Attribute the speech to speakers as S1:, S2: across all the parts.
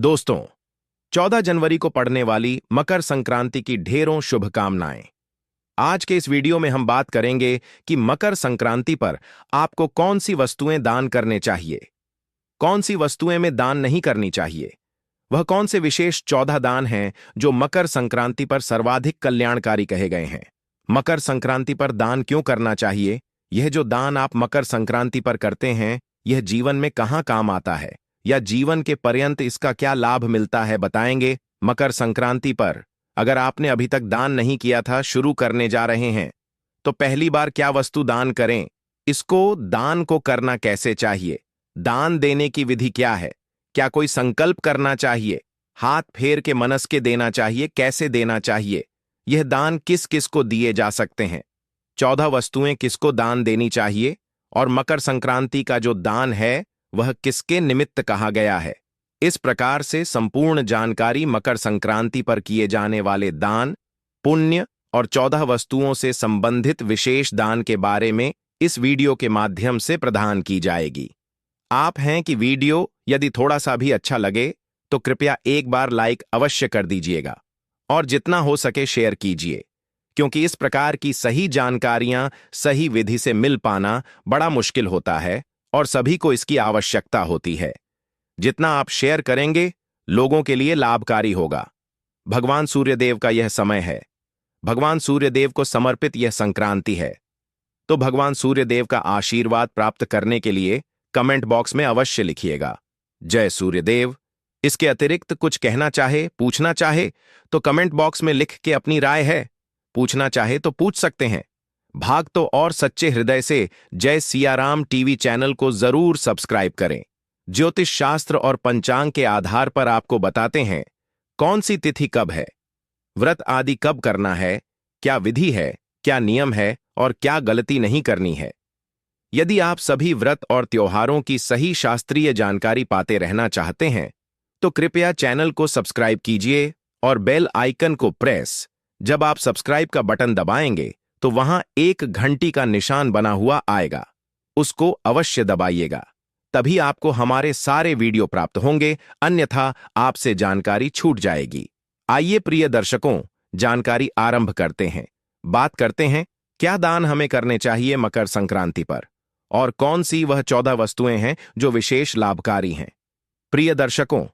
S1: दोस्तों, 14 जनवरी को पड़ने वाली मकर संक्रांति की ढेरों शुभकामनाएं। आज के इस वीडियो में हम बात करेंगे कि मकर संक्रांति पर आपको कौन सी वस्तुएं दान करने चाहिए, कौन सी वस्तुएं में दान नहीं करनी चाहिए, वह कौन से विशेष 14 दान हैं जो मकर संक्रांति पर सर्वाधिक कल्याणकारी कहे गए हैं। मकर संक्रांति पर दान क्यों करना चाहिए, यह जो दान आप मकर संक्रांति पर करते हैं, यह जीवन में कहाँ काम आता है या जीवन के पर्यंत इसका क्या लाभ मिलता है, बताएंगे। मकर संक्रांति पर अगर आपने अभी तक दान नहीं किया था, शुरू करने जा रहे हैं, तो पहली बार क्या वस्तु दान करें, इसको दान को करना कैसे चाहिए, दान देने की विधि क्या है, क्या कोई संकल्प करना चाहिए, हाथ फेर के मनस के देना चाहिए, कैसे देना चाहिए, यह दान किस किस को दिए जा सकते हैं, 14 वस्तुएं किसको दान देनी चाहिए और मकर संक्रांति का जो दान है वह किसके निमित्त कहा गया है। इस प्रकार से संपूर्ण जानकारी मकर संक्रांति पर किए जाने वाले दान, पुण्य और 14 वस्तुओं से संबंधित विशेष दान के बारे में इस वीडियो के माध्यम से प्रदान की जाएगी। आप हैं कि वीडियो यदि थोड़ा सा भी अच्छा लगे तो कृपया एक बार लाइक अवश्य कर दीजिएगा और जितना हो सके शेयर कीजिए, क्योंकि इस प्रकार की सही जानकारियां सही विधि से मिल पाना बड़ा मुश्किल होता है और सभी को इसकी आवश्यकता होती है। जितना आप शेयर करेंगे लोगों के लिए लाभकारी होगा। भगवान सूर्यदेव का यह समय है, भगवान सूर्यदेव को समर्पित यह संक्रांति है, तो भगवान सूर्यदेव का आशीर्वाद प्राप्त करने के लिए कमेंट बॉक्स में अवश्य लिखिएगा, जय सूर्यदेव। इसके अतिरिक्त कुछ कहना चाहे, पूछना चाहे तो कमेंट बॉक्स में लिख के अपनी राय है, पूछना चाहे तो पूछ सकते हैं। भाग तो और सच्चे हृदय से जय सियाराम टीवी चैनल को जरूर सब्सक्राइब करें। ज्योतिष शास्त्र और पंचांग के आधार पर आपको बताते हैं कौन सी तिथि कब है, व्रत आदि कब करना है, क्या विधि है, क्या नियम है और क्या गलती नहीं करनी है। यदि आप सभी व्रत और त्योहारों की सही शास्त्रीय जानकारी पाते रहना चाहते हैं तो कृपया चैनल को सब्सक्राइब कीजिए और बेल आइकन को प्रेस। जब आप सब्सक्राइब का बटन दबाएंगे तो वहां एक घंटी का निशान बना हुआ आएगा, उसको अवश्य दबाइएगा, तभी आपको हमारे सारे वीडियो प्राप्त होंगे, अन्यथा आपसे जानकारी छूट जाएगी। आइए प्रिय दर्शकों, जानकारी आरंभ करते हैं। बात करते हैं क्या दान हमें करने चाहिए मकर संक्रांति पर और कौन सी वह 14 वस्तुएं हैं जो विशेष लाभकारी हैं। प्रिय दर्शकों,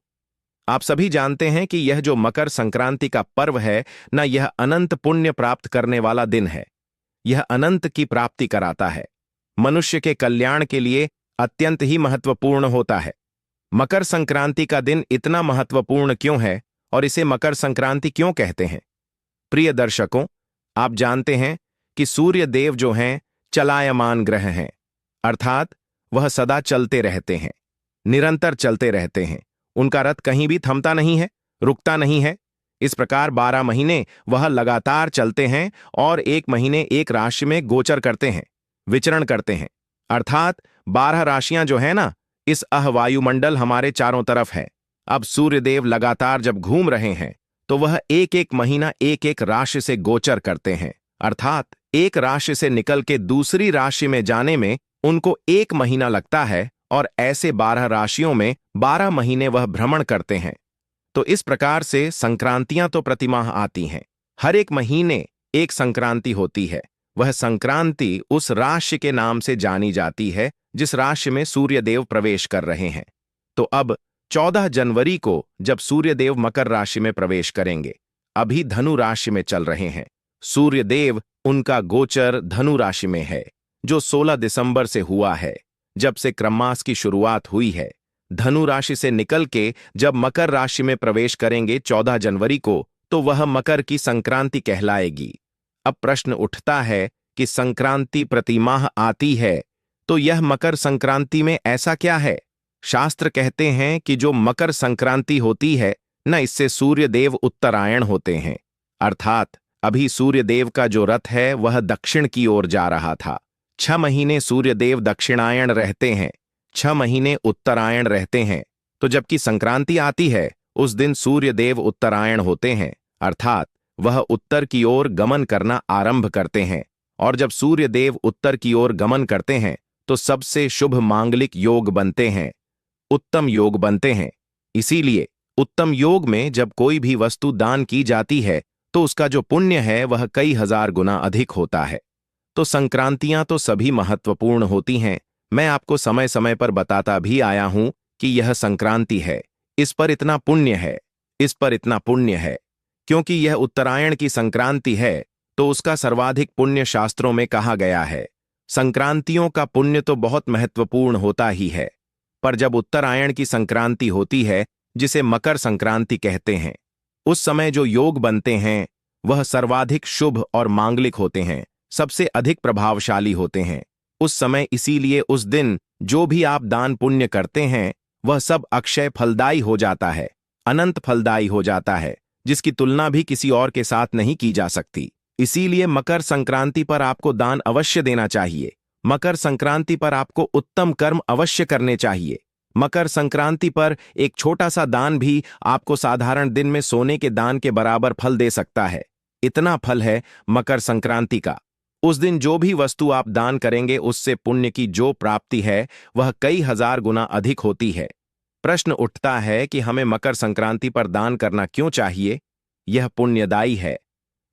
S1: आप सभी जानते हैं कि यह जो मकर संक्रांति का पर्व है न, यह अनंत पुण्य प्राप्त करने वाला दिन है। यह अनंत की प्राप्ति कराता है, मनुष्य के कल्याण के लिए अत्यंत ही महत्वपूर्ण होता है। मकर संक्रांति का दिन इतना महत्वपूर्ण क्यों है और इसे मकर संक्रांति क्यों कहते हैं। प्रिय दर्शकों, आप जानते हैं कि सूर्य देव जो हैं चलायमान ग्रह हैं, अर्थात वह सदा चलते रहते हैं, निरंतर चलते रहते हैं, उनका रथ कहीं भी थमता नहीं है, रुकता नहीं है। इस प्रकार 12 महीने वह लगातार चलते हैं और 1 महीने एक राशि में गोचर करते हैं, विचरण करते हैं, अर्थात 12 राशियां जो है ना, इस वायुमंडल हमारे चारों तरफ है। अब सूर्यदेव लगातार जब घूम रहे हैं तो वह एक एक महीना एक एक राशि से गोचर करते हैं, अर्थात एक राशि से निकल के दूसरी राशि में जाने में उनको 1 महीना लगता है और ऐसे 12 राशियों में 12 महीने वह भ्रमण करते हैं। तो इस प्रकार से संक्रांतियां तो प्रतिमाह आती हैं, हर एक महीने एक संक्रांति होती है। वह संक्रांति उस राशि के नाम से जानी जाती है जिस राशि में सूर्यदेव प्रवेश कर रहे हैं। तो अब 14 जनवरी को जब सूर्यदेव मकर राशि में प्रवेश करेंगे, अभी धनु राशि में चल रहे हैं, सूर्यदेव उनका गोचर धनु राशि में है, जो 16 दिसंबर से हुआ है, जब से क्रममास की शुरुआत हुई है। धनु राशि से निकल के जब मकर राशि में प्रवेश करेंगे 14 जनवरी को, तो वह मकर की संक्रांति कहलाएगी। अब प्रश्न उठता है कि संक्रांति प्रतिमाह आती है, तो यह मकर संक्रांति में ऐसा क्या है। शास्त्र कहते हैं कि जो मकर संक्रांति होती है न, इससे सूर्यदेव उत्तरायण होते हैं, अर्थात अभी सूर्यदेव का जो रथ है वह दक्षिण की ओर जा रहा था। 6 महीने सूर्यदेव दक्षिणायण रहते हैं, 6 महीने उत्तरायण रहते हैं, तो जबकि संक्रांति आती है उस दिन सूर्यदेव उत्तरायण होते हैं, अर्थात वह उत्तर की ओर गमन करना आरंभ करते हैं। और जब सूर्यदेव उत्तर की ओर गमन करते हैं तो सबसे शुभ मांगलिक योग बनते हैं, उत्तम योग बनते हैं। इसीलिए उत्तम योग में जब कोई भी वस्तु दान की जाती है तो उसका जो पुण्य है वह कई हजार गुना अधिक होता है। तो संक्रांतियां तो सभी महत्वपूर्ण होती हैं। मैं आपको समय समय पर बताता भी आया हूं कि यह संक्रांति है, इस पर इतना पुण्य है, इस पर इतना पुण्य है। क्योंकि यह उत्तरायण की संक्रांति है तो उसका सर्वाधिक पुण्य शास्त्रों में कहा गया है। संक्रांतियों का पुण्य तो बहुत महत्वपूर्ण होता ही है, पर जब उत्तरायण की संक्रांति होती है, जिसे मकर संक्रांति कहते हैं, उस समय जो योग बनते हैं वह सर्वाधिक शुभ और मांगलिक होते हैं, सबसे अधिक प्रभावशाली होते हैं उस समय। इसीलिए उस दिन जो भी आप दान पुण्य करते हैं वह सब अक्षय फलदायी हो जाता है, अनंत फलदायी हो जाता है, जिसकी तुलना भी किसी और के साथ नहीं की जा सकती। इसीलिए मकर संक्रांति पर आपको दान अवश्य देना चाहिए। मकर संक्रांति पर आपको उत्तम कर्म अवश्य करने चाहिए। मकर संक्रांति पर एक छोटा सा दान भी आपको साधारण दिन में सोने के दान के बराबर फल दे सकता है। इतना फल है मकर संक्रांति का। उस दिन जो भी वस्तु आप दान करेंगे उससे पुण्य की जो प्राप्ति है वह कई हजार गुना अधिक होती है। प्रश्न उठता है कि हमें मकर संक्रांति पर दान करना क्यों चाहिए? यह पुण्यदायी है,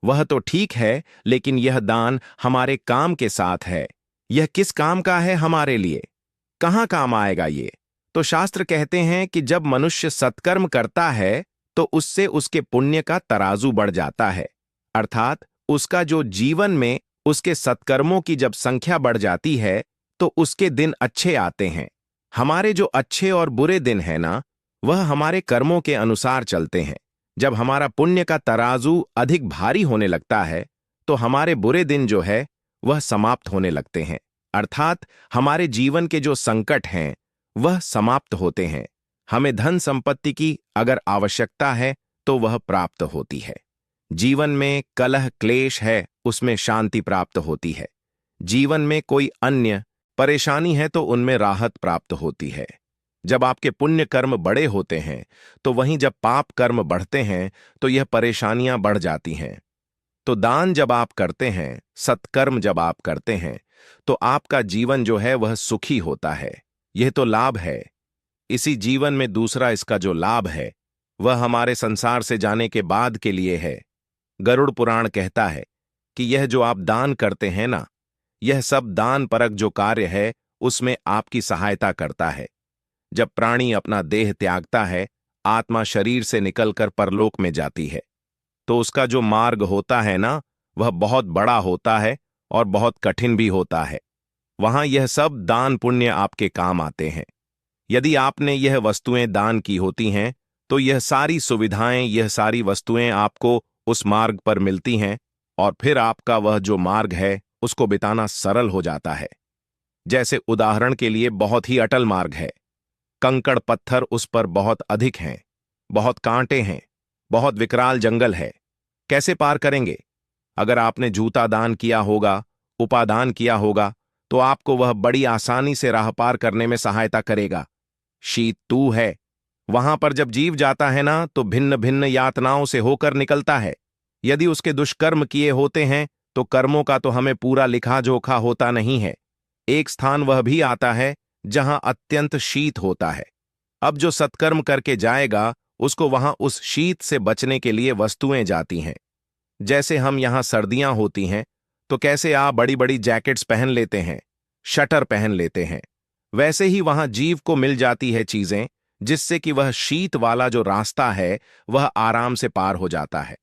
S1: वह तो ठीक है, लेकिन यह दान हमारे काम के साथ है। यह किस काम का है हमारे लिए? कहाँ काम आएगा ये? तो शास्त्र कहते हैं कि जब मनुष्य सत्कर्म करता है तो उससे उसके पुण्य का तराजू बढ़ जाता है, अर्थात उसका जो जीवन में उसके सत्कर्मों की जब संख्या बढ़ जाती है तो उसके दिन अच्छे आते हैं। हमारे जो अच्छे और बुरे दिन हैं ना, वह हमारे कर्मों के अनुसार चलते हैं। जब हमारा पुण्य का तराजू अधिक भारी होने लगता है तो हमारे बुरे दिन जो है वह समाप्त होने लगते हैं, अर्थात हमारे जीवन के जो संकट हैं वह समाप्त होते हैं। हमें धन संपत्ति की अगर आवश्यकता है तो वह प्राप्त होती है। जीवन में कलह क्लेश है, उसमें शांति प्राप्त होती है। जीवन में कोई अन्य परेशानी है तो उनमें राहत प्राप्त होती है। जब आपके पुण्य कर्म बड़े होते हैं तो वहीं जब पाप कर्म बढ़ते हैं तो यह परेशानियां बढ़ जाती हैं। तो दान जब आप करते हैं, सत्कर्म जब आप करते हैं, तो आपका जीवन जो है वह सुखी होता है। यह तो लाभ है। इसी जीवन में दूसरा इसका जो लाभ है वह हमारे संसार से जाने के बाद के लिए है। गरुड़ पुराण कहता है कि यह जो आप दान करते हैं ना, यह सब दान परक जो कार्य है उसमें आपकी सहायता करता है। जब प्राणी अपना देह त्यागता है, आत्मा शरीर से निकलकर परलोक में जाती है, तो उसका जो मार्ग होता है ना, वह बहुत बड़ा होता है और बहुत कठिन भी होता है। वहां यह सब दान पुण्य आपके काम आते हैं। यदि आपने यह वस्तुएं दान की होती हैं तो यह सारी सुविधाएं, यह सारी वस्तुएं आपको उस मार्ग पर मिलती हैं और फिर आपका वह जो मार्ग है उसको बिताना सरल हो जाता है। जैसे उदाहरण के लिए बहुत ही अटल मार्ग है, कंकड़ पत्थर उस पर बहुत अधिक हैं, बहुत कांटे हैं, बहुत विकराल जंगल है, कैसे पार करेंगे? अगर आपने जूता दान किया होगा, उपादान किया होगा, तो आपको वह बड़ी आसानी से राह पार करने में सहायता करेगा। शीत तू है, वहां पर जब जीव जाता है ना तो भिन्न भिन्न यातनाओं से होकर निकलता है। यदि उसके दुष्कर्म किए होते हैं तो कर्मों का तो हमें पूरा लिखा जोखा होता नहीं है। एक स्थान वह भी आता है जहां अत्यंत शीत होता है। अब जो सत्कर्म करके जाएगा उसको वहां उस शीत से बचने के लिए वस्तुएं जाती हैं। जैसे हम यहां सर्दियां होती हैं तो कैसे आप बड़ी बड़ी जैकेट्स पहन लेते हैं, शटर पहन लेते हैं, वैसे ही वहां जीव को मिल जाती है चीजें जिससे कि वह शीत वाला जो रास्ता है वह आराम से पार हो जाता है।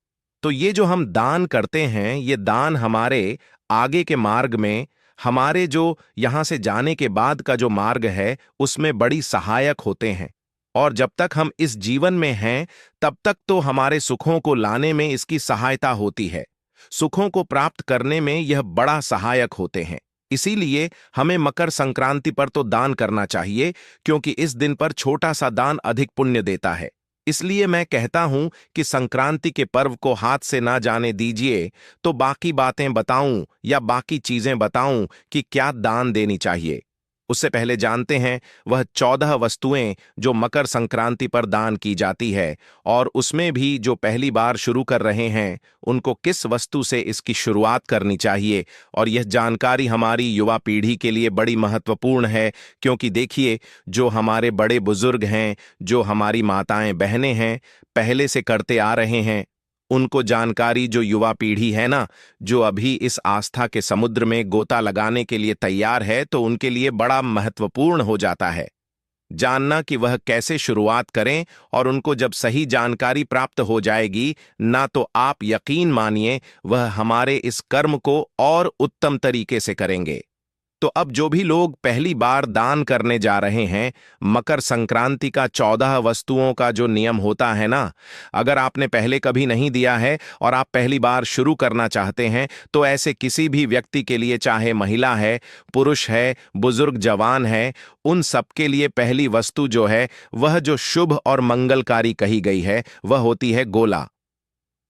S1: तो ये जो हम दान करते हैं, ये दान हमारे आगे के मार्ग में, हमारे जो यहां से जाने के बाद का जो मार्ग है उसमें बड़ी सहायक होते हैं। और जब तक हम इस जीवन में हैं तब तक तो हमारे सुखों को लाने में इसकी सहायता होती है। सुखों को प्राप्त करने में यह बड़ा सहायक होते हैं। इसीलिए हमें मकर संक्रांति पर तो दान करना चाहिए, क्योंकि इस दिन पर छोटा सा दान अधिक पुण्य देता है। इसलिए मैं कहता हूं कि संक्रांति के पर्व को हाथ से ना जाने दीजिए। तो बाकी बातें बताऊं या बाकी चीजें बताऊं कि क्या दान देनी चाहिए? उससे पहले जानते हैं वह 14 वस्तुएं जो मकर संक्रांति पर दान की जाती है, और उसमें भी जो पहली बार शुरू कर रहे हैं उनको किस वस्तु से इसकी शुरुआत करनी चाहिए। और यह जानकारी हमारी युवा पीढ़ी के लिए बड़ी महत्वपूर्ण है, क्योंकि देखिए, जो हमारे बड़े बुजुर्ग हैं, जो हमारी माताएं बहनें हैं, पहले से करते आ रहे हैं, उनको जानकारी जो युवा पीढ़ी है ना, जो अभी इस आस्था के समुद्र में गोता लगाने के लिए तैयार है, तो उनके लिए बड़ा महत्वपूर्ण हो जाता है जानना कि वह कैसे शुरुआत करें। और उनको जब सही जानकारी प्राप्त हो जाएगी ना, तो आप यकीन मानिए वह हमारे इस कर्म को और उत्तम तरीके से करेंगे। तो अब जो भी लोग पहली बार दान करने जा रहे हैं, मकर संक्रांति का 14 वस्तुओं का जो नियम होता है ना, अगर आपने पहले कभी नहीं दिया है और आप पहली बार शुरू करना चाहते हैं, तो ऐसे किसी भी व्यक्ति के लिए, चाहे महिला है, पुरुष है, बुजुर्ग, जवान है, उन सबके लिए पहली वस्तु जो है वह जो शुभ और मंगलकारी कही गई है वह होती है गोला।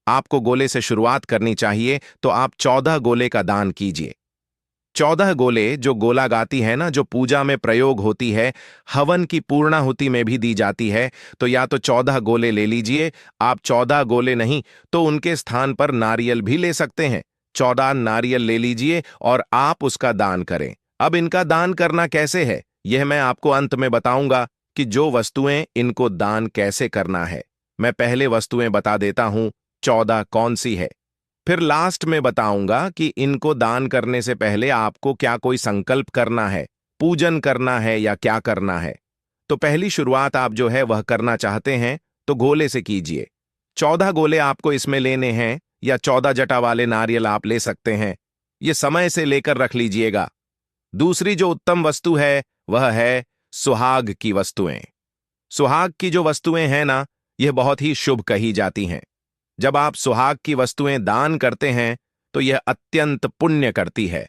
S1: आपको गोले से शुरुआत करनी चाहिए, तो आप 14 गोले का दान कीजिए। 14 गोले जो गोला गाती है ना, जो पूजा में प्रयोग होती है, हवन की पूर्णाहुति में भी दी जाती है, तो या तो 14 गोले ले लीजिए। आप 14 गोले नहीं तो उनके स्थान पर नारियल भी ले सकते हैं। 14 नारियल ले लीजिए और आप उसका दान करें। अब इनका दान करना कैसे है, यह मैं आपको अंत में बताऊंगा कि जो वस्तुएं इनको दान कैसे करना है। मैं पहले वस्तुएं बता देता हूं 14 कौन सी है, फिर लास्ट में बताऊंगा कि इनको दान करने से पहले आपको क्या कोई संकल्प करना है, पूजन करना है या क्या करना है। तो पहली शुरुआत आप जो है वह करना चाहते हैं तो गोले से कीजिए। 14 गोले आपको इसमें लेने हैं, या 14 जटा वाले नारियल आप ले सकते हैं। ये समय से लेकर रख लीजिएगा। दूसरी जो उत्तम वस्तु है वह है सुहाग की वस्तुएं। सुहाग की जो वस्तुएं हैं ना, यह बहुत ही शुभ कही जाती हैं। जब आप सुहाग की वस्तुएं दान करते हैं तो यह अत्यंत पुण्य करती है।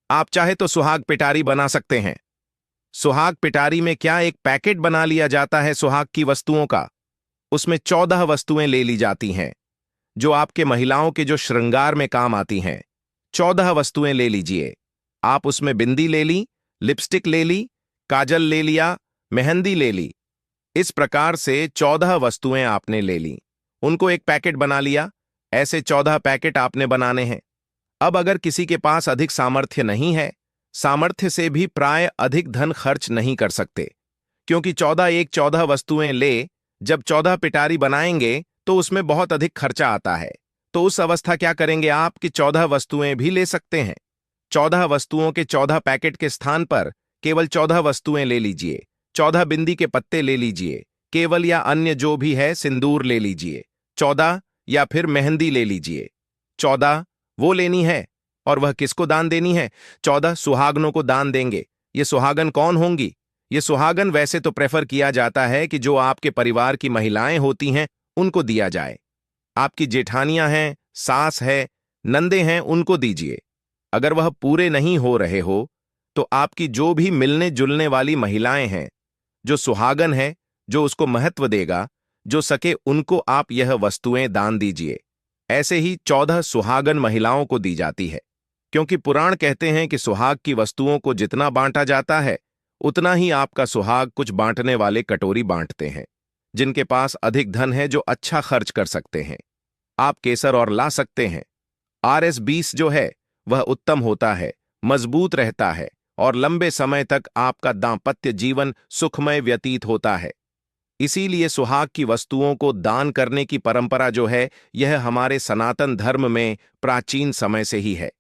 S1: आप चाहे तो सुहाग पिटारी बना सकते हैं। सुहाग पिटारी में क्या एक पैकेट बना लिया जाता है सुहाग की वस्तुओं का, उसमें 14 वस्तुएं ले ली जाती हैं जो आपके महिलाओं के जो श्रृंगार में काम आती हैं। 14 वस्तुएं ले लीजिए। आप उसमें बिंदी ले ली, लिपस्टिक ले ली, काजल ले लिया, मेहंदी ले ली। इस प्रकार से 14 वस्तुएं आपने ले ली, उनको एक पैकेट बना लिया। ऐसे 14 पैकेट आपने बनाने हैं। अब अगर किसी के पास अधिक सामर्थ्य नहीं है, सामर्थ्य से भी प्राय अधिक धन खर्च नहीं कर सकते, क्योंकि 14 वस्तुएं ले जब 14 पिटारी बनाएंगे तो उसमें बहुत अधिक खर्चा आता है। तो उस अवस्था क्या करेंगे आप कि 14 वस्तुएं भी ले सकते हैं। 14 वस्तुओं के 14 पैकेट के स्थान पर केवल 14 वस्तुएं ले लीजिए। 14 बिंदी के पत्ते ले लीजिए, केवल, या अन्य जो भी है, सिंदूर ले लीजिए। 14 या फिर मेहंदी ले लीजिए। 14 वो लेनी है, और वह किसको दान देनी है? 14 सुहागनों को दान देंगे। ये सुहागन कौन होंगी? ये सुहागन वैसे तो प्रेफर किया जाता है कि जो आपके परिवार की महिलाएं होती हैं उनको दिया जाए। आपकी जेठानियां हैं, सास है, नंदे हैं, उनको दीजिए। अगर वह पूरे नहीं हो रहे हो तो आपकी जो भी मिलने जुलने वाली महिलाएं हैं, जो सुहागन है, जो उसको महत्व देगा, जो सके, उनको आप यह वस्तुएं दान दीजिए। ऐसे ही 14 सुहागन महिलाओं को दी जाती है, क्योंकि पुराण कहते हैं कि सुहाग की वस्तुओं को जितना बांटा जाता है उतना ही आपका सुहाग कुछ बांटने वाले कटोरी बांटते हैं, जिनके पास अधिक धन है, जो अच्छा खर्च कर सकते हैं। आप केसर और ला सकते हैं। RS-20 जो है वह उत्तम होता है, मजबूत रहता है और लंबे समय तक आपका दांपत्य जीवन सुखमय व्यतीत होता है। इसीलिए सुहाग की वस्तुओं को दान करने की परंपरा जो है यह हमारे सनातन धर्म में प्राचीन समय से ही है।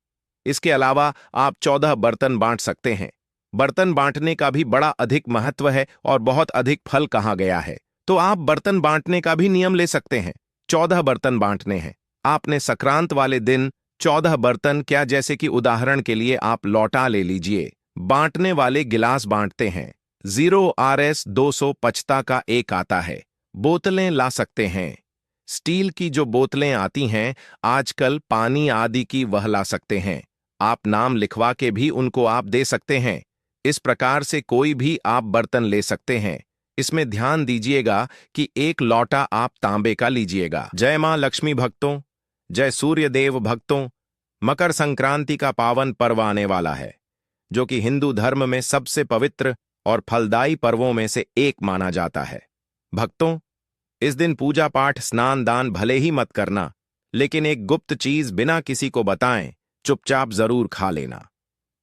S1: इसके अलावा आप 14 बर्तन बांट सकते हैं। बर्तन बांटने का भी बड़ा अधिक महत्व है और बहुत अधिक फल कहा गया है, तो आप बर्तन बांटने का भी नियम ले सकते हैं। 14 बर्तन बांटने हैं आपने संक्रांत वाले दिन। 14 बर्तन क्या, जैसे कि उदाहरण के लिए आप लौटा ले लीजिए। बांटने वाले गिलास बांटते हैं। 0RS-250 का एक आता है। बोतलें ला सकते हैं। स्टील की जो बोतलें आती हैं आजकल, पानी आदि की, वह ला सकते हैं। आप नाम लिखवा के भी उनको आप दे सकते हैं। इस प्रकार से कोई भी आप बर्तन ले सकते हैं। इसमें ध्यान दीजिएगा कि एक लौटा आप तांबे का लीजिएगा। जय मां लक्ष्मी भक्तों, जय सूर्य देव भक्तों। मकर संक्रांति का पावन पर्व आने वाला है। जो कि हिंदू धर्म में सबसे पवित्र और फलदायी पर्वों में से एक माना जाता है। भक्तों, इस दिन पूजा पाठ स्नान दान भले ही मत करना, लेकिन एक गुप्त चीज बिना किसी को बताएं चुपचाप जरूर खा लेना।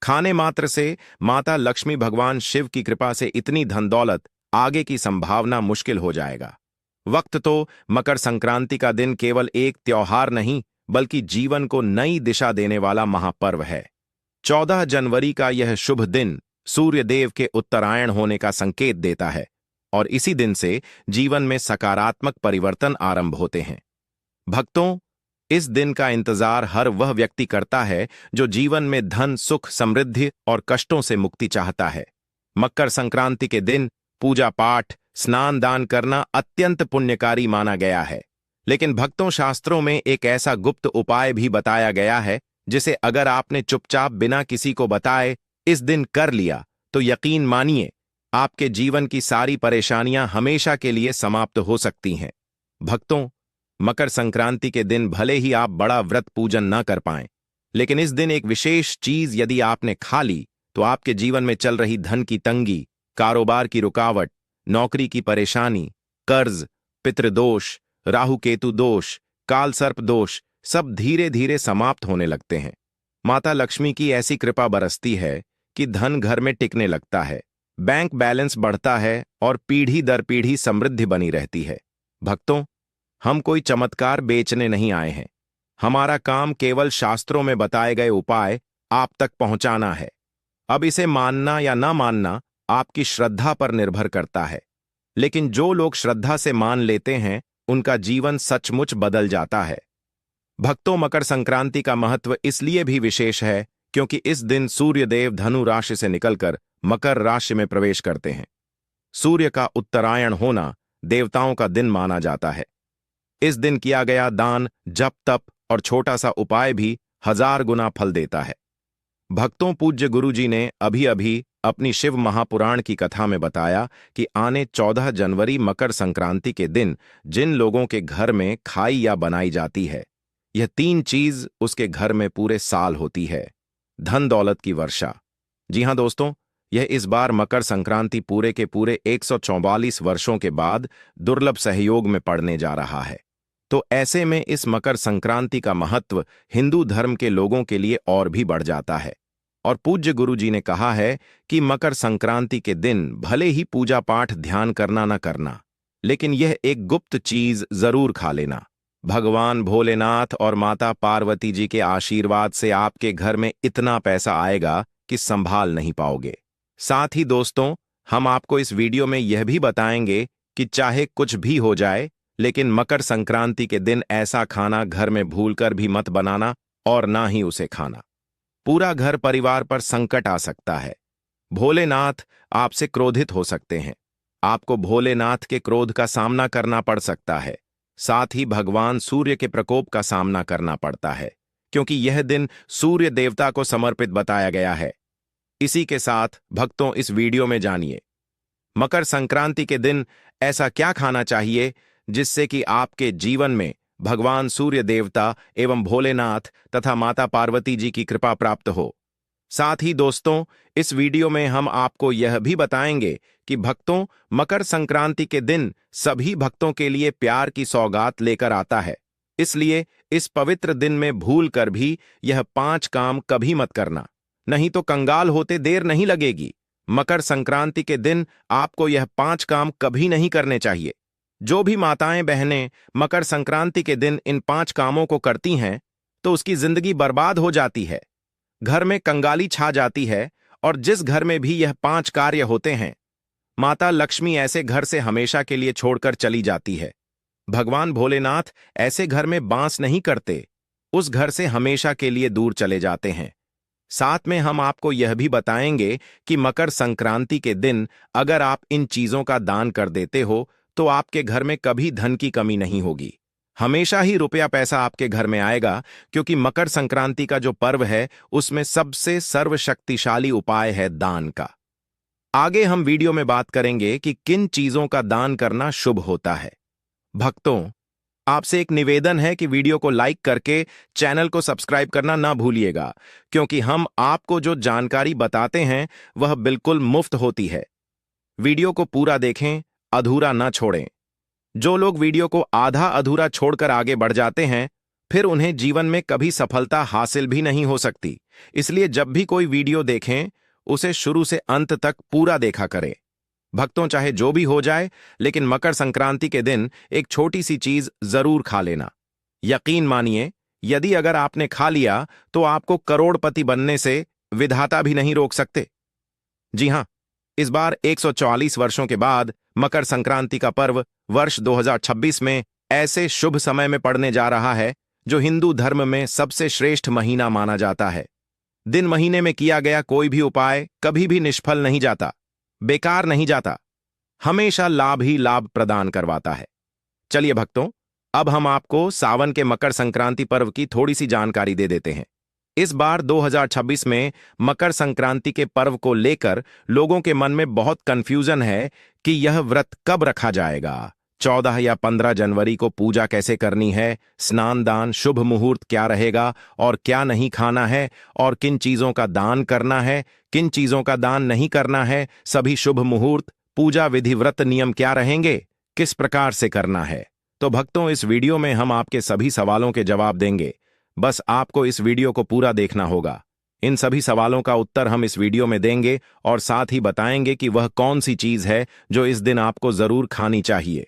S1: खाने मात्र से माता लक्ष्मी भगवान शिव की कृपा से इतनी धन दौलत आगे की संभावना मुश्किल हो जाएगा। वक्त तो मकर संक्रांति का दिन केवल एक त्योहार नहीं, बल्कि जीवन को नई दिशा देने वाला महापर्व है। 14 जनवरी का यह शुभ दिन सूर्य देव के उत्तरायण होने का संकेत देता है और इसी दिन से जीवन में सकारात्मक परिवर्तन आरंभ होते हैं। भक्तों, इस दिन का इंतजार हर वह व्यक्ति करता है जो जीवन में धन, सुख, समृद्धि और कष्टों से मुक्ति चाहता है। मकर संक्रांति के दिन पूजा पाठ, स्नान दान करना अत्यंत पुण्यकारी माना गया है। लेकिन भक्तों, शास्त्रों में एक ऐसा गुप्त उपाय भी बताया गया है जिसे अगर आपने चुपचाप बिना किसी को बताए इस दिन कर लिया तो यकीन मानिए आपके जीवन की सारी परेशानियां हमेशा के लिए समाप्त हो सकती हैं। भक्तों, मकर संक्रांति के दिन भले ही आप बड़ा व्रत पूजन न कर पाएं, लेकिन इस दिन एक विशेष चीज यदि आपने खा ली तो आपके जीवन में चल रही धन की तंगी, कारोबार की रुकावट, नौकरी की परेशानी, कर्ज, पितृदोष, राहु केतु दोष, काल सर्प दोष सब धीरे धीरे समाप्त होने लगते हैं। माता लक्ष्मी की ऐसी कृपा बरसती है कि धन घर में टिकने लगता है, बैंक बैलेंस बढ़ता है और पीढ़ी दर पीढ़ी समृद्धि बनी रहती है। भक्तों, हम कोई चमत्कार बेचने नहीं आए हैं। हमारा काम केवल शास्त्रों में बताए गए उपाय आप तक पहुंचाना है। अब इसे मानना या ना मानना आपकी श्रद्धा पर निर्भर करता है, लेकिन जो लोग श्रद्धा से मान लेते हैं उनका जीवन सचमुच बदल जाता है। भक्तों, मकर संक्रांति का महत्व इसलिए भी विशेष है क्योंकि इस दिन सूर्य देव धनु राशि से निकलकर मकर राशि में प्रवेश करते हैं। सूर्य का उत्तरायण होना देवताओं का दिन माना जाता है। इस दिन किया गया दान, जप तप और छोटा सा उपाय भी 1000 गुना फल देता है। भक्तों, पूज्य गुरुजी ने अभी अभी अपनी शिव महापुराण की कथा में बताया कि आने 14 जनवरी मकर संक्रांति के दिन जिन लोगों के घर में खाई या बनाई जाती है, यह 3 चीज उसके घर में पूरे साल होती है। धन दौलत की वर्षा। जी हां दोस्तों, यह इस बार मकर संक्रांति पूरे के पूरे 144 वर्षों के बाद दुर्लभ सहयोग में पड़ने जा रहा है। तो ऐसे में इस मकर संक्रांति का महत्व हिंदू धर्म के लोगों के लिए और भी बढ़ जाता है। और पूज्य गुरुजी ने कहा है कि मकर संक्रांति के दिन भले ही पूजा पाठ ध्यान करना न करना, लेकिन यह एक गुप्त चीज जरूर खा लेना। भगवान भोलेनाथ और माता पार्वती जी के आशीर्वाद से आपके घर में इतना पैसा आएगा कि संभाल नहीं पाओगे। साथ ही दोस्तों, हम आपको इस वीडियो में यह भी बताएंगे कि चाहे कुछ भी हो जाए, लेकिन मकर संक्रांति के दिन ऐसा खाना घर में भूलकर भी मत बनाना और ना ही उसे खाना। पूरा घर परिवार पर संकट आ सकता है। भोलेनाथ आपसे क्रोधित हो सकते हैं। आपको भोलेनाथ के क्रोध का सामना करना पड़ सकता है। साथ ही भगवान सूर्य के प्रकोप का सामना करना पड़ता है, क्योंकि यह दिन सूर्य देवता को समर्पित बताया गया है। इसी के साथ भक्तों, इस वीडियो में जानिए मकर संक्रांति के दिन ऐसा क्या खाना चाहिए जिससे कि आपके जीवन में भगवान सूर्य देवता एवं भोलेनाथ तथा माता पार्वती जी की कृपा प्राप्त हो। साथ ही दोस्तों, इस वीडियो में हम आपको यह भी बताएंगे कि भक्तों, मकर संक्रांति के दिन सभी भक्तों के लिए प्यार की सौगात लेकर आता है। इसलिए इस पवित्र दिन में भूल कर भी यह 5 काम कभी मत करना, नहीं तो कंगाल होते देर नहीं लगेगी। मकर संक्रांति के दिन आपको यह 5 काम कभी नहीं करने चाहिए। जो भी माताएं बहनें मकर संक्रांति के दिन इन 5 कामों को करती हैं तो उसकी जिंदगी बर्बाद हो जाती है, घर में कंगाली छा जाती है, और जिस घर में भी यह 5 कार्य होते हैं, माता लक्ष्मी ऐसे घर से हमेशा के लिए छोड़कर चली जाती है। भगवान भोलेनाथ ऐसे घर में बांस नहीं करते, उस घर से हमेशा के लिए दूर चले जाते हैं। साथ में हम आपको यह भी बताएंगे कि मकर संक्रांति के दिन अगर आप इन चीजों का दान कर देते हो तो आपके घर में कभी धन की कमी नहीं होगी। हमेशा ही रुपया पैसा आपके घर में आएगा, क्योंकि मकर संक्रांति का जो पर्व है उसमें सबसे सर्वशक्तिशाली उपाय है दान का। आगे हम वीडियो में बात करेंगे कि किन चीजों का दान करना शुभ होता है। भक्तों, आपसे एक निवेदन है कि वीडियो को लाइक करके चैनल को सब्सक्राइब करना ना भूलिएगा, क्योंकि हम आपको जो जानकारी बताते हैं वह बिल्कुल मुफ्त होती है। वीडियो को पूरा देखें, अधूरा ना छोड़ें। जो लोग वीडियो को आधा अधूरा छोड़कर आगे बढ़ जाते हैं, फिर उन्हें जीवन में कभी सफलता हासिल भी नहीं हो सकती। इसलिए जब भी कोई वीडियो देखें, उसे शुरू से अंत तक पूरा देखा करें। भक्तों, चाहे जो भी हो जाए, लेकिन मकर संक्रांति के दिन एक छोटी सी चीज जरूर खा लेना। यकीन मानिए, यदि अगर आपने खा लिया तो आपको करोड़पति बनने से विधाता भी नहीं रोक सकते। जी हां, इस बार 144 वर्षों के बाद मकर संक्रांति का पर्व वर्ष 2026 में ऐसे शुभ समय में पड़ने जा रहा है जो हिंदू धर्म में सबसे श्रेष्ठ महीना माना जाता है। दिन महीने में किया गया कोई भी उपाय कभी भी निष्फल नहीं जाता, बेकार नहीं जाता, हमेशा लाभ ही लाभ प्रदान करवाता है। चलिए भक्तों, अब हम आपको सावन के मकर संक्रांति पर्व की थोड़ी सी जानकारी दे देते हैं। इस बार 2026 में मकर संक्रांति के पर्व को लेकर लोगों के मन में बहुत कंफ्यूजन है कि यह व्रत कब रखा जाएगा, 14 या 15 जनवरी को पूजा कैसे करनी है, स्नान दान शुभ मुहूर्त क्या रहेगा और क्या नहीं खाना है, और किन चीजों का दान करना है, किन चीजों का दान नहीं करना है, सभी शुभ मुहूर्त, पूजा विधि, व्रत नियम क्या रहेंगे, किस प्रकार से करना है। तो भक्तों, इस वीडियो में हम आपके सभी सवालों के जवाब देंगे। बस आपको इस वीडियो को पूरा देखना होगा। इन सभी सवालों का उत्तर हम इस वीडियो में देंगे और साथ ही बताएंगे कि वह कौन सी चीज है जो इस दिन आपको जरूर खानी चाहिए।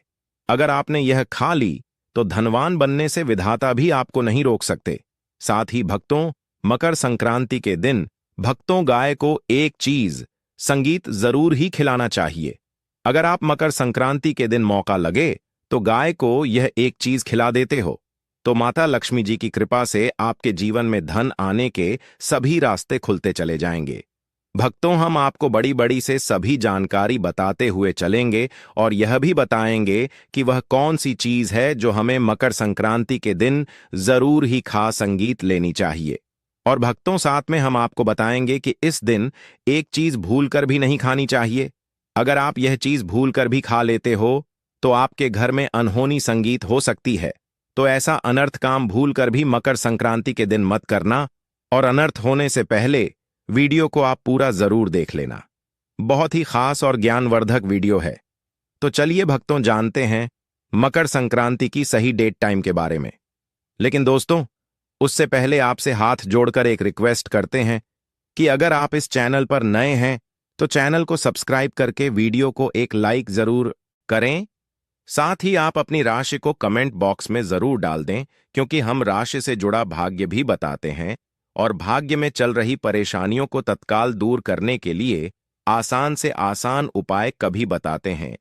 S1: अगर आपने यह खा ली तो धनवान बनने से विधाता भी आपको नहीं रोक सकते। साथ ही भक्तों, मकर संक्रांति के दिन भक्तों गाय को एक चीज, संगीत जरूर ही खिलाना चाहिए। अगर आप मकर संक्रांति के दिन मौका लगे तो गाय को यह एक चीज खिला देते हो तो माता लक्ष्मी जी की कृपा से आपके जीवन में धन आने के सभी रास्ते खुलते चले जाएंगे। भक्तों, हम आपको बड़ी बड़ी से सभी जानकारी बताते हुए चलेंगे और यह भी बताएंगे कि वह कौन सी चीज है जो हमें मकर संक्रांति के दिन जरूर ही खा संगीत लेनी चाहिए। और भक्तों, साथ में हम आपको बताएंगे कि इस दिन एक चीज भूलकर भी नहीं खानी चाहिए। अगर आप यह चीज भूलकर भी खा लेते हो तो आपके घर में अनहोनी संगीत हो सकती है। तो ऐसा अनर्थ काम भूलकर भी मकर संक्रांति के दिन मत करना, और अनर्थ होने से पहले वीडियो को आप पूरा जरूर देख लेना। बहुत ही खास और ज्ञानवर्धक वीडियो है। तो चलिए भक्तों, जानते हैं मकर संक्रांति की सही डेट टाइम के बारे में। लेकिन दोस्तों, उससे पहले आपसे हाथ जोड़कर एक रिक्वेस्ट करते हैं कि अगर आप इस चैनल पर नए हैं तो चैनल को सब्सक्राइब करके वीडियो को एक लाइक जरूर करें। साथ ही आप अपनी राशि को कमेंट बॉक्स में जरूर डाल दें, क्योंकि हम राशि से जुड़ा भाग्य भी बताते हैं और भाग्य में चल रही परेशानियों को तत्काल दूर करने के लिए आसान से आसान उपाय कभी बताते हैं।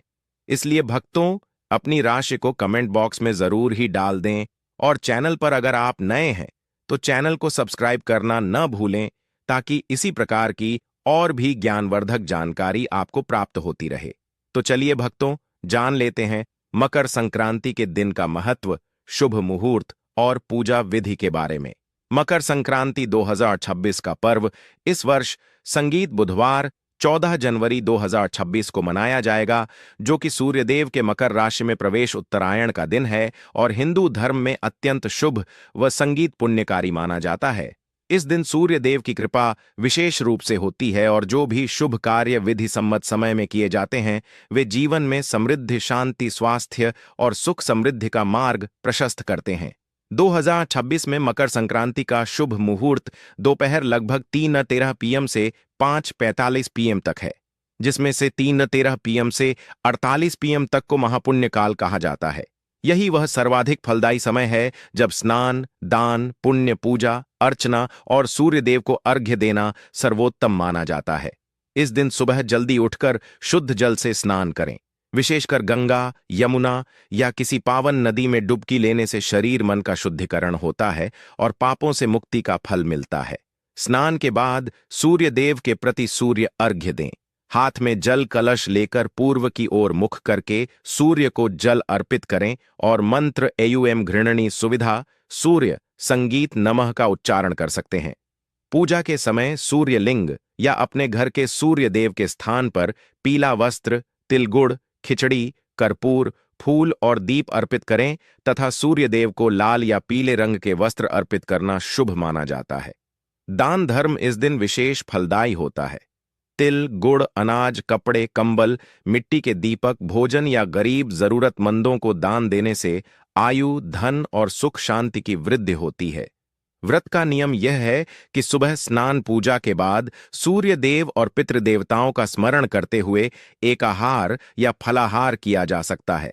S1: इसलिए भक्तों, अपनी राशि को कमेंट बॉक्स में जरूर ही डाल दें और चैनल पर अगर आप नए हैं तो चैनल को सब्सक्राइब करना न भूलें, ताकि इसी प्रकार की और भी ज्ञानवर्धक जानकारी आपको प्राप्त होती रहे। तो चलिए भक्तों, जान लेते हैं मकर संक्रांति के दिन का महत्व, शुभ मुहूर्त और पूजा विधि के बारे में। मकर संक्रांति 2026 का पर्व इस वर्ष संगीत बुधवार 14 जनवरी 2026 को मनाया जाएगा, जो कि सूर्यदेव के मकर राशि में प्रवेश उत्तरायण का दिन है और हिंदू धर्म में अत्यंत शुभ व संगीत पुण्यकारी माना जाता है। इस दिन सूर्य देव की कृपा विशेष रूप से होती है और जो भी शुभ कार्य विधि सम्मत समय में किए जाते हैं वे जीवन में समृद्धि, शांति, स्वास्थ्य और सुख समृद्धि का मार्ग प्रशस्त करते हैं। 2026 में मकर संक्रांति का शुभ मुहूर्त दोपहर लगभग 3:13 पीएम से 5:45 पीएम तक है, जिसमें से 3:13 पीएम से 48 पीएम तक को महापुण्य काल कहा जाता है। यही वह सर्वाधिक फलदायी समय है जब स्नान, दान, पुण्य, पूजा, अर्चना और सूर्य देव को अर्घ्य देना सर्वोत्तम माना जाता है। इस दिन सुबह जल्दी उठकर शुद्ध जल से स्नान करें। विशेषकर गंगा, यमुना या किसी पावन नदी में डुबकी लेने से शरीर मन का शुद्धिकरण होता है और पापों से मुक्ति का फल मिलता है। स्नान के बाद सूर्य देव के प्रति सूर्य अर्घ्य दें। हाथ में जल कलश लेकर पूर्व की ओर मुख करके सूर्य को जल अर्पित करें और मंत्र एयुएम घृणनी सुविधा सूर्य संगीत नमः का उच्चारण कर सकते हैं। पूजा के समय सूर्य लिंग या अपने घर के सूर्य देव के स्थान पर पीला वस्त्र, तिलगुड़, खिचड़ी, कर्पूर, फूल और दीप अर्पित करें तथा सूर्य देव को लाल या पीले रंग के वस्त्र अर्पित करना शुभ माना जाता है। दान धर्म इस दिन विशेष फलदायी होता है। तिल, गुड़, अनाज, कपड़े, कंबल, मिट्टी के दीपक, भोजन या गरीब जरूरतमंदों को दान देने से आयु, धन और सुख शांति की वृद्धि होती है। व्रत का नियम यह है कि सुबह स्नान पूजा के बाद सूर्य देव और पितृदेवताओं का स्मरण करते हुए एकाहार या फलाहार किया जा सकता है।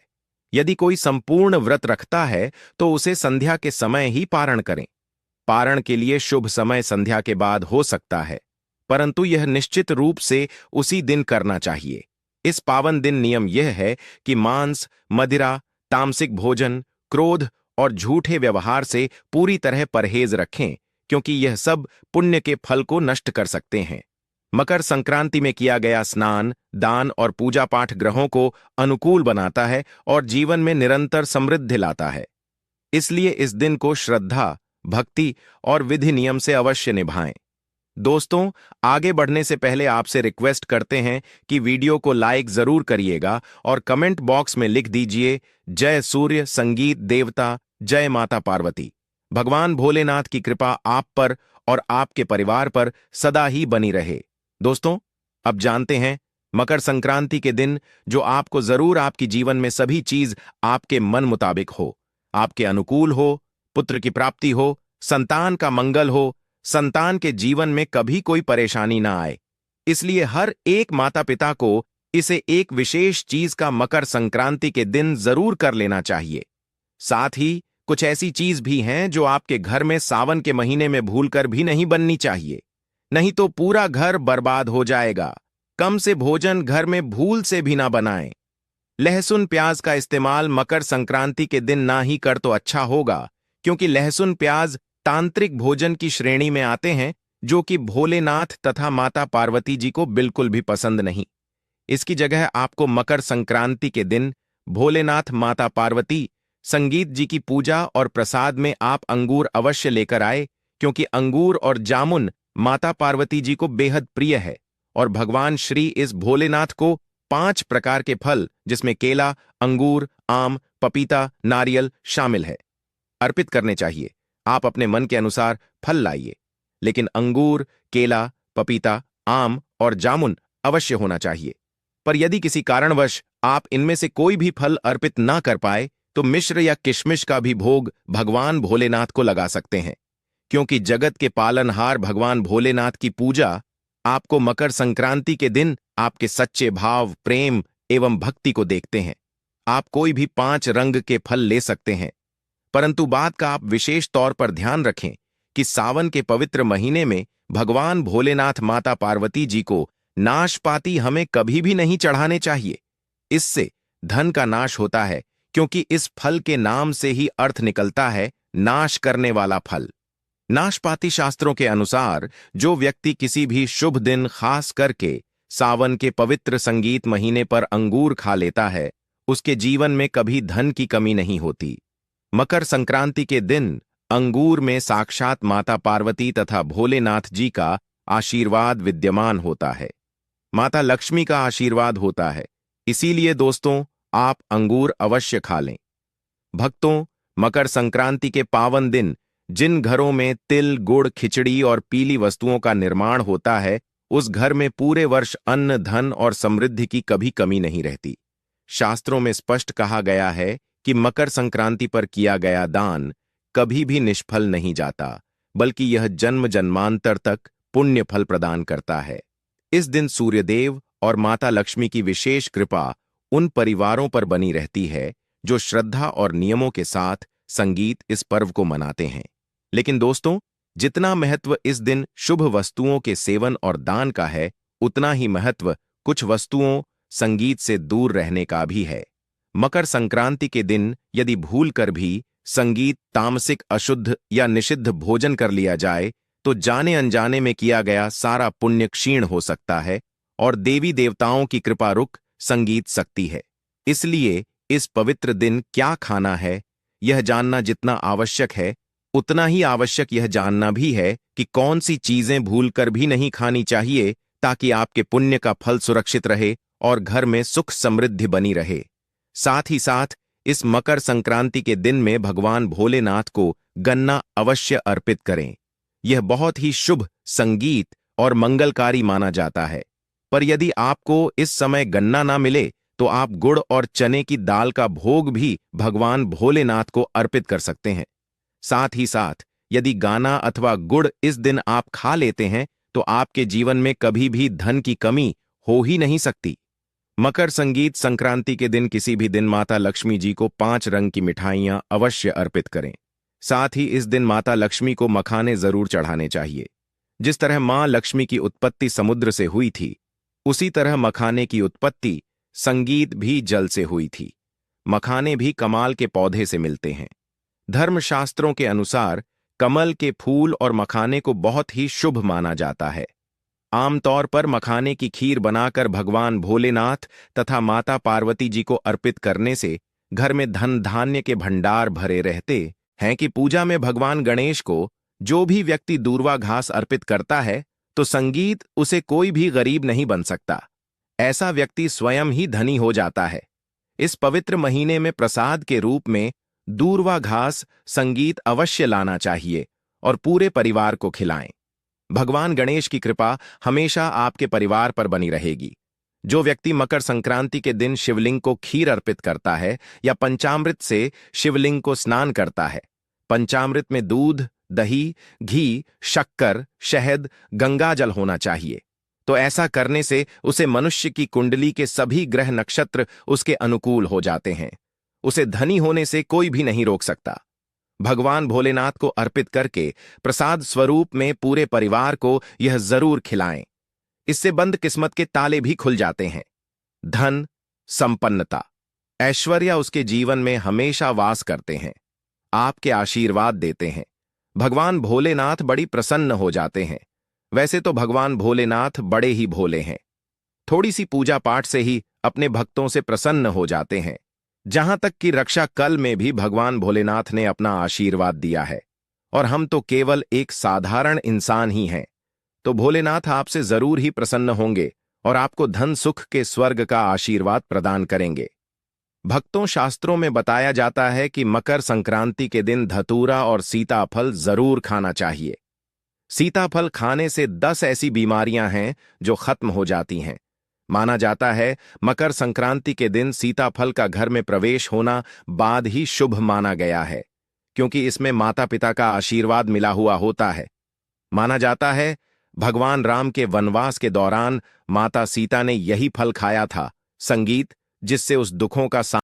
S1: यदि कोई संपूर्ण व्रत रखता है तो उसे संध्या के समय ही पारण करें। पारण के लिए शुभ समय संध्या के बाद हो सकता है, परंतु यह निश्चित रूप से उसी दिन करना चाहिए। इस पावन दिन नियम यह है कि मांस, मदिरा, तामसिक भोजन, क्रोध और झूठे व्यवहार से पूरी तरह परहेज रखें, क्योंकि यह सब पुण्य के फल को नष्ट कर सकते हैं। मकर संक्रांति में किया गया स्नान, दान और पूजा पाठ ग्रहों को अनुकूल बनाता है और जीवन में निरंतर समृद्धि लाता है। इसलिए इस दिन को श्रद्धा, भक्ति और विधि नियम से अवश्य निभाएं। दोस्तों, आगे बढ़ने से पहले आपसे रिक्वेस्ट करते हैं कि वीडियो को लाइक जरूर करिएगा और कमेंट बॉक्स में लिख दीजिए जय सूर्य संगीत देवता, जय माता पार्वती। भगवान भोलेनाथ की कृपा आप पर और आपके परिवार पर सदा ही बनी रहे। दोस्तों, अब जानते हैं मकर संक्रांति के दिन जो आपको जरूर आपकी जीवन में सभी चीज आपके मन मुताबिक हो, आपके अनुकूल हो, पुत्र की प्राप्ति हो, संतान का मंगल हो, संतान के जीवन में कभी कोई परेशानी ना आए। इसलिए हर एक माता पिता को इसे एक विशेष चीज का मकर संक्रांति के दिन जरूर कर लेना चाहिए। साथ ही कुछ ऐसी चीज भी हैं जो आपके घर में सावन के महीने में भूलकर भी नहीं बननी चाहिए, नहीं तो पूरा घर बर्बाद हो जाएगा। कम से भोजन घर में भूल से भी ना बनाएं। लहसुन प्याज का इस्तेमाल मकर संक्रांति के दिन ना ही कर तो अच्छा होगा, क्योंकि लहसुन प्याज तांत्रिक भोजन की श्रेणी में आते हैं, जो कि भोलेनाथ तथा माता पार्वती जी को बिल्कुल भी पसंद नहीं। इसकी जगह आपको मकर संक्रांति के दिन भोलेनाथ, माता पार्वती, संगीत जी की पूजा और प्रसाद में आप अंगूर अवश्य लेकर आए, क्योंकि अंगूर और जामुन माता पार्वती जी को बेहद प्रिय है और भगवान श्री इस भोलेनाथ को 5 प्रकार के फल, जिसमें केला, अंगूर, आम, पपीता, नारियल शामिल है, अर्पित करने चाहिए। आप अपने मन के अनुसार फल लाइए, लेकिन अंगूर, केला, पपीता, आम और जामुन अवश्य होना चाहिए। पर यदि किसी कारणवश आप इनमें से कोई भी फल अर्पित ना कर पाए तो मिश्र या किशमिश का भी भोग भगवान भोलेनाथ को लगा सकते हैं, क्योंकि जगत के पालनहार भगवान भोलेनाथ की पूजा आपको मकर संक्रांति के दिन आपके सच्चे भाव, प्रेम एवं भक्ति को देखते हैं। आप कोई भी 5 रंग के फल ले सकते हैं, परंतु बात का आप विशेष तौर पर ध्यान रखें कि सावन के पवित्र महीने में भगवान भोलेनाथ, माता पार्वती जी को नाशपाती हमें कभी भी नहीं चढ़ाने चाहिए। इससे धन का नाश होता है, क्योंकि इस फल के नाम से ही अर्थ निकलता है नाश करने वाला फल। नाशपाती शास्त्रों के अनुसार जो व्यक्ति किसी भी शुभ दिन, खास करके सावन के पवित्र संगीत महीने पर अंगूर खा लेता है, उसके जीवन में कभी धन की कमी नहीं होती। मकर संक्रांति के दिन अंगूर में साक्षात माता पार्वती तथा भोलेनाथ जी का आशीर्वाद विद्यमान होता है, माता लक्ष्मी का आशीर्वाद होता है। इसीलिए दोस्तों, आप अंगूर अवश्य खा लें। भक्तों, मकर संक्रांति के पावन दिन जिन घरों में तिल, गुड़, खिचड़ी और पीली वस्तुओं का निर्माण होता है, उस घर में पूरे वर्ष अन्न, धन और समृद्धि की कभी कमी नहीं रहती। शास्त्रों में स्पष्ट कहा गया है कि मकर संक्रांति पर किया गया दान कभी भी निष्फल नहीं जाता, बल्कि यह जन्म जन्मांतर तक पुण्य फल प्रदान करता है। इस दिन सूर्यदेव और माता लक्ष्मी की विशेष कृपा उन परिवारों पर बनी रहती है जो श्रद्धा और नियमों के साथ संगीत इस पर्व को मनाते हैं। लेकिन दोस्तों, जितना महत्व इस दिन शुभ वस्तुओं के सेवन और दान का है, उतना ही महत्व कुछ वस्तुओं, संगीत से दूर रहने का भी है। मकर संक्रांति के दिन यदि भूलकर भी संगीत, तामसिक, अशुद्ध या निषिद्ध भोजन कर लिया जाए तो जाने अनजाने में किया गया सारा पुण्य क्षीण हो सकता है और देवी देवताओं की कृपा रुक संगीत सकती है। इसलिए इस पवित्र दिन क्या खाना है, यह जानना जितना आवश्यक है, उतना ही आवश्यक यह जानना भी है कि कौन सी चीजें भूलकर भी नहीं खानी चाहिए, ताकि आपके पुण्य का फल सुरक्षित रहे और घर में सुख समृद्धि बनी रहे। साथ ही साथ इस मकर संक्रांति के दिन में भगवान भोलेनाथ को गन्ना अवश्य अर्पित करें। यह बहुत ही शुभ, संगीत और मंगलकारी माना जाता है। पर यदि आपको इस समय गन्ना ना मिले तो आप गुड़ और चने की दाल का भोग भी भगवान भोलेनाथ को अर्पित कर सकते हैं। साथ ही साथ यदि गाना अथवा गुड़ इस दिन आप खा लेते हैं तो आपके जीवन में कभी भी धन की कमी हो ही नहीं सकती। मकर संगीत संक्रांति के दिन किसी भी दिन माता लक्ष्मी जी को 5 रंग की मिठाइयां अवश्य अर्पित करें। साथ ही इस दिन माता लक्ष्मी को मखाने जरूर चढ़ाने चाहिए। जिस तरह मां लक्ष्मी की उत्पत्ति समुद्र से हुई थी, उसी तरह मखाने की उत्पत्ति संगीत भी जल से हुई थी। मखाने भी कमाल के पौधे से मिलते हैं। धर्मशास्त्रों के अनुसार कमल के फूल और मखाने को बहुत ही शुभ माना जाता है। आमतौर पर मखाने की खीर बनाकर भगवान भोलेनाथ तथा माता पार्वती जी को अर्पित करने से घर में धन धान्य के भंडार भरे रहते हैं। कि पूजा में भगवान गणेश को जो भी व्यक्ति दूर्वा घास अर्पित करता है तो संगीत उसे कोई भी गरीब नहीं बन सकता। ऐसा व्यक्ति स्वयं ही धनी हो जाता है। इस पवित्र महीने में प्रसाद के रूप में दूर्वा घास संगीत अवश्य लाना चाहिए और पूरे परिवार को खिलाएं। भगवान गणेश की कृपा हमेशा आपके परिवार पर बनी रहेगी। जो व्यक्ति मकर संक्रांति के दिन शिवलिंग को खीर अर्पित करता है या पंचामृत से शिवलिंग को स्नान करता है, पंचामृत में दूध, दही, घी, शक्कर, शहद, गंगाजल होना चाहिए, तो ऐसा करने से उसे मनुष्य की कुंडली के सभी ग्रह नक्षत्र उसके अनुकूल हो जाते हैं। उसे धनी होने से कोई भी नहीं रोक सकता। भगवान भोलेनाथ को अर्पित करके प्रसाद स्वरूप में पूरे परिवार को यह जरूर खिलाएं। इससे बंद किस्मत के ताले भी खुल जाते हैं। धन, संपन्नता, ऐश्वर्य उसके जीवन में हमेशा वास करते हैं, आपके आशीर्वाद देते हैं। भगवान भोलेनाथ बड़ी प्रसन्न हो जाते हैं। वैसे तो भगवान भोलेनाथ बड़े ही भोले हैं। थोड़ी सी पूजा पाठ से ही अपने भक्तों से प्रसन्न हो जाते हैं। जहां तक कि रक्षा कल में भी भगवान भोलेनाथ ने अपना आशीर्वाद दिया है, और हम तो केवल एक साधारण इंसान ही हैं। तो भोलेनाथ आपसे जरूर ही प्रसन्न होंगे और आपको धन सुख के स्वर्ग का आशीर्वाद प्रदान करेंगे। भक्तों, शास्त्रों में बताया जाता है कि मकर संक्रांति के दिन धतूरा और सीताफल जरूर खाना चाहिए। सीताफल खाने से 10 ऐसी बीमारियां हैं जो खत्म हो जाती हैं। माना जाता है मकर संक्रांति के दिन सीताफल का घर में प्रवेश होना बाद ही शुभ माना गया है, क्योंकि इसमें माता पिता का आशीर्वाद मिला हुआ होता है। माना जाता है भगवान राम के वनवास के दौरान माता सीता ने यही फल खाया था, संगीत, जिससे उस दुखों का